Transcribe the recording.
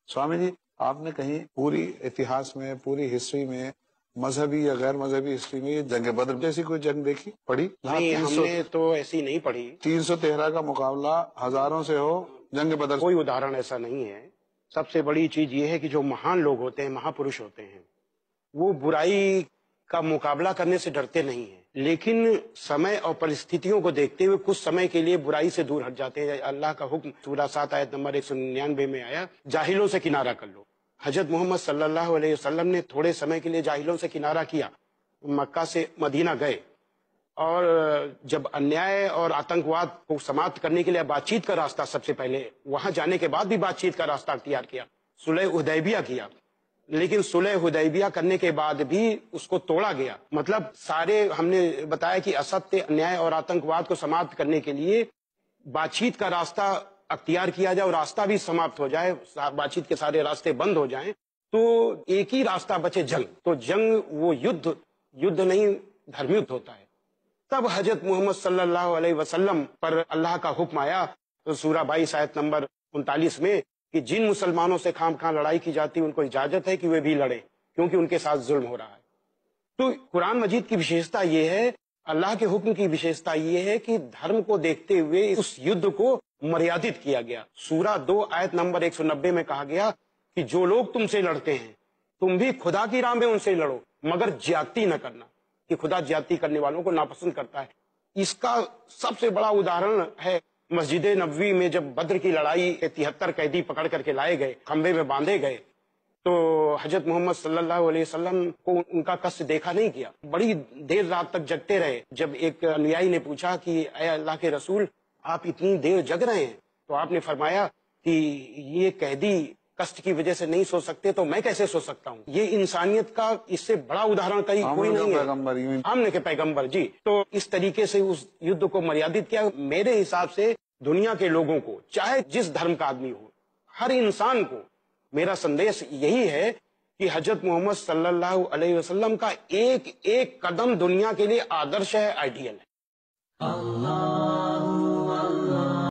स्वामी जी, आपने कहीं पूरी इतिहास में, पूरी हिस्ट्री में, मजहबी या गैर मजहबी हिस्ट्री में ये जंग बदर जैसी कोई जंग देखी, पढ़ी? नहीं, हमने तो ऐसी नहीं पढ़ी। 313 का मुकाबला हजारों से हो, जंग बदर कोई उदाहरण ऐसा नहीं है। सबसे बड़ी चीज ये है कि जो महान लोग होते हैं, महापुरुष होते हैं, वो बुराई का मुकाबला करने से डरते नहीं हैं, लेकिन समय और परिस्थितियों को देखते हुए कुछ समय के लिए बुराई से दूर हट जाते हैं। अल्लाह का हुक्म सूरह 7 आयत नंबर 199 में आया, जाहिलों से किनारा कर लो। हजरत मोहम्मद सल्लल्लाहु अलैहि वसल्लम ने थोड़े समय के लिए जाहिलों से किनारा किया, मक्का से मदीना गए, और जब अन्याय और आतंकवाद को समाप्त करने के लिए बातचीत का रास्ता, सबसे पहले वहां जाने के बाद भी बातचीत का रास्ता अख्तियार किया, सुलह हुदैबिया किया, लेकिन सुलह हुदैबिया करने के बाद भी उसको तोड़ा गया। मतलब सारे हमने बताया कि असत्य, अन्याय और आतंकवाद को समाप्त करने के लिए बातचीत का रास्ता अख्तियार किया जाए और रास्ता भी समाप्त हो जाए, बातचीत के सारे रास्ते बंद हो जाएं, तो एक ही रास्ता बचे, जंग। तो जंग वो युद्ध नहीं, धर्मयुद्ध होता है। तब हजरत मोहम्मद सल्लल्लाहु अलैहि वसल्लम पर अल्लाह का हुक्म आया, तो सूरह 22 आयत नंबर 39 में, कि जिन मुसलमानों से खामखा लड़ाई की जाती है उनको इजाजत है कि वे भी लड़े, क्योंकि उनके साथ जुल्म हो रहा है। तो कुरान मजीद की विशेषता ये है, अल्लाह के हुक्म की विशेषता ये है कि धर्म को देखते हुए उस युद्ध को मर्यादित किया गया। सूरह 2 आयत नंबर 190 में कहा गया कि जो लोग तुमसे लड़ते हैं, तुम भी खुदा की राह में उनसे लड़ो, मगर ज्यादती न करना, कि खुदा ज्यादती करने वालों को नापसंद करता है। इसका सबसे बड़ा उदाहरण है मस्जिद नबवी में जब बद्र की लड़ाई के 73 कैदी पकड़ करके लाए गए, खंबे में बांधे गए, तो हजरत मोहम्मद सल्लल्लाहु अलैहि वसल्लम को उनका कष्ट देखा नहीं गया, बड़ी देर रात तक जगते रहे। जब एक अनुयायी ने पूछा कि ऐ अल्लाह के रसूल, आप इतनी देर जग रहे हैं, तो आपने फरमाया कि ये कैदी कष्ट की वजह से नहीं सो सकते, तो मैं कैसे सो सकता हूँ। ये इंसानियत का इससे बड़ा उदाहरण कहीं कोई नहीं है, हमने के पैगंबर जी। तो इस तरीके से उस युद्ध को मर्यादित किया। मेरे हिसाब से दुनिया के लोगों को, चाहे जिस धर्म का आदमी हो, हर इंसान को मेरा संदेश यही है कि हजरत मोहम्मद सल्लल्लाहु अलैहि वसल्लम का एक एक कदम दुनिया के लिए आदर्श है, आइडियल है।